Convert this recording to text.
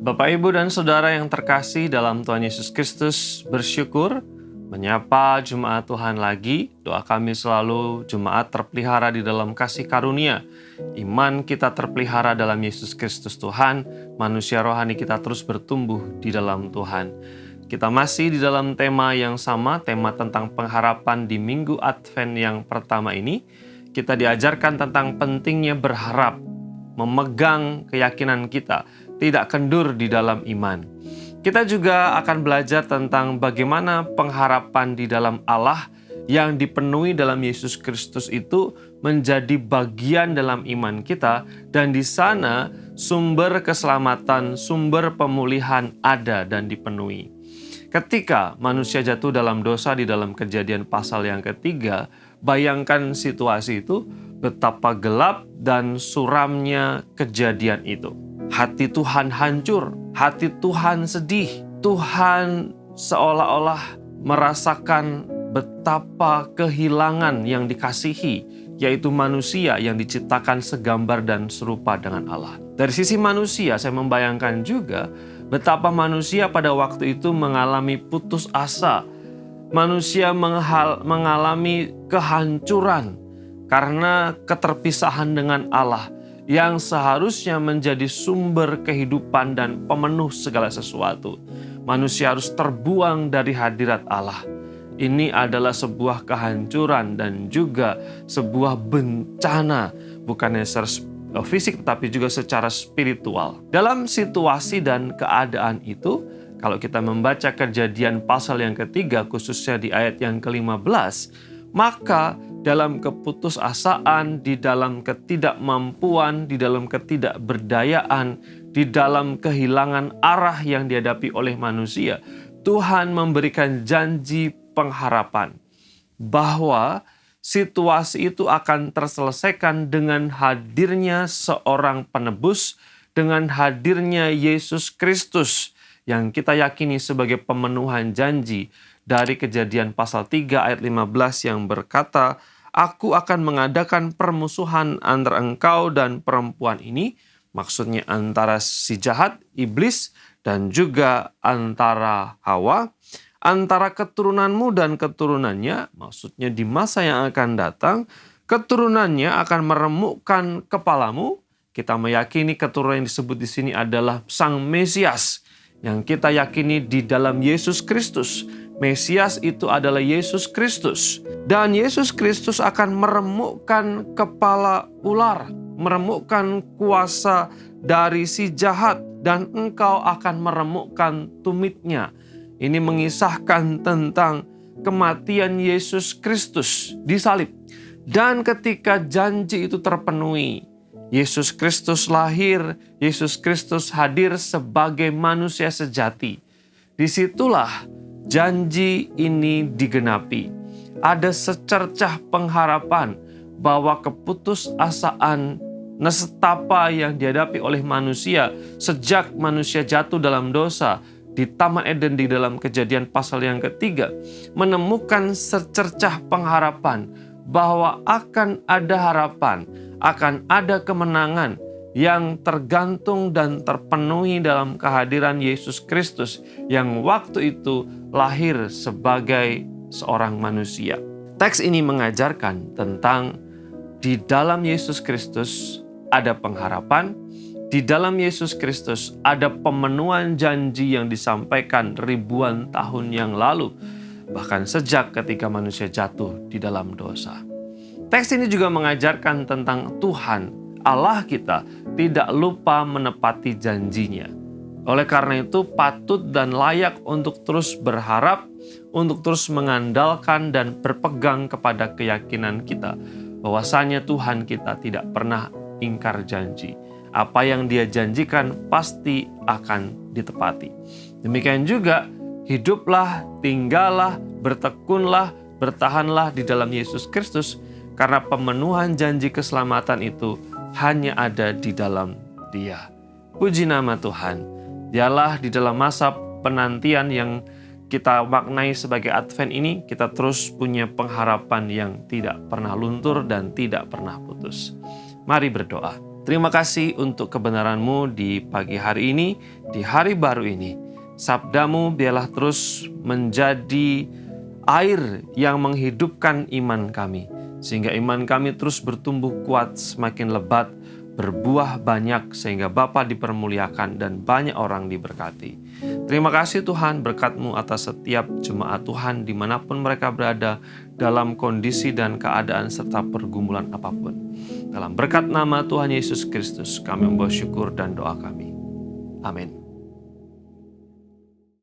Bapak, Ibu, dan Saudara yang terkasih dalam Tuhan Yesus Kristus, bersyukur menyapa Jemaat Tuhan lagi. Doa kami selalu Jemaat terpelihara di dalam kasih karunia. Iman kita terpelihara dalam Yesus Kristus Tuhan, manusia rohani kita terus bertumbuh di dalam Tuhan. Kita masih di dalam tema yang sama, tema tentang pengharapan di Minggu Advent yang pertama ini. Kita diajarkan tentang pentingnya berharap, memegang keyakinan kita, tidak kendur di dalam iman. Kita juga akan belajar tentang bagaimana pengharapan di dalam Allah yang dipenuhi dalam Yesus Kristus itu menjadi bagian dalam iman kita, dan di sana sumber keselamatan, sumber pemulihan ada dan dipenuhi. Ketika manusia jatuh dalam dosa di dalam Kejadian pasal yang ketiga, bayangkan situasi itu, betapa gelap dan suramnya kejadian itu. Hati Tuhan hancur, hati Tuhan sedih. Tuhan seolah-olah merasakan betapa kehilangan yang dikasihi, yaitu manusia yang diciptakan segambar dan serupa dengan Allah. Dari sisi manusia, saya membayangkan juga betapa manusia pada waktu itu mengalami putus asa. Manusia mengalami kehancuran karena keterpisahan dengan Allah yang seharusnya menjadi sumber kehidupan dan pemenuh segala sesuatu. Manusia harus terbuang dari hadirat Allah. Ini adalah sebuah kehancuran dan juga sebuah bencana, bukannya secara fisik tetapi juga secara spiritual. Dalam situasi dan keadaan itu, kalau kita membaca Kejadian pasal yang ketiga, khususnya di ayat yang ke-15, maka dalam keputusasaan, di dalam ketidakmampuan, di dalam ketidakberdayaan, di dalam kehilangan arah yang dihadapi oleh manusia, Tuhan memberikan janji pengharapan bahwa situasi itu akan terselesaikan dengan hadirnya seorang penebus, dengan hadirnya Yesus Kristus yang kita yakini sebagai pemenuhan janji dari Kejadian pasal 3 ayat 15 yang berkata, "Aku akan mengadakan permusuhan antara engkau dan perempuan ini," maksudnya antara si jahat, iblis, dan juga antara Hawa, "antara keturunanmu dan keturunannya," maksudnya di masa yang akan datang, keturunannya akan meremukkan kepalamu. Kita meyakini keturunan yang disebut di sini adalah Sang Mesias, yang kita yakini di dalam Yesus Kristus. Mesias itu adalah Yesus Kristus. Dan Yesus Kristus akan meremukkan kepala ular, meremukkan kuasa dari si jahat, dan engkau akan meremukkan tumitnya. Ini mengisahkan tentang kematian Yesus Kristus di salib. Dan ketika janji itu terpenuhi, Yesus Kristus lahir, Yesus Kristus hadir sebagai manusia sejati. Disitulah janji ini digenapi. Ada secercah pengharapan bahwa keputusasaan nestapa yang dihadapi oleh manusia sejak manusia jatuh dalam dosa di Taman Eden di dalam Kejadian pasal yang ketiga menemukan secercah pengharapan bahwa akan ada harapan, akan ada kemenangan yang tergantung dan terpenuhi dalam kehadiran Yesus Kristus yang waktu itu lahir sebagai seorang manusia. Teks ini mengajarkan tentang di dalam Yesus Kristus ada pengharapan, di dalam Yesus Kristus ada pemenuhan janji yang disampaikan ribuan tahun yang lalu, bahkan sejak ketika manusia jatuh di dalam dosa. Teks ini juga mengajarkan tentang Tuhan, Allah kita, tidak lupa menepati janjinya. Oleh karena itu patut dan layak untuk terus berharap, untuk terus mengandalkan dan berpegang kepada keyakinan kita bahwasanya Tuhan kita tidak pernah ingkar janji. Apa yang Dia janjikan pasti akan ditepati. Demikian juga hiduplah, tinggallah, bertekunlah, bertahanlah di dalam Yesus Kristus, karena pemenuhan janji keselamatan itu hanya ada di dalam Dia. Puji nama Tuhan. Dialah di dalam masa penantian yang kita maknai sebagai Advent ini, kita terus punya pengharapan yang tidak pernah luntur dan tidak pernah putus. Mari berdoa. Terima kasih untuk kebenaran-Mu di pagi hari ini, di hari baru ini. Sabda-Mu biarlah terus menjadi air yang menghidupkan iman kami, sehingga iman kami terus bertumbuh kuat, semakin lebat, berbuah banyak, sehingga Bapa dipermuliakan dan banyak orang diberkati. Terima kasih Tuhan, berkat-Mu atas setiap jemaat Tuhan dimanapun mereka berada, dalam kondisi dan keadaan serta pergumulan apapun. Dalam berkat nama Tuhan Yesus Kristus, kami membawa syukur dan doa kami. Amin.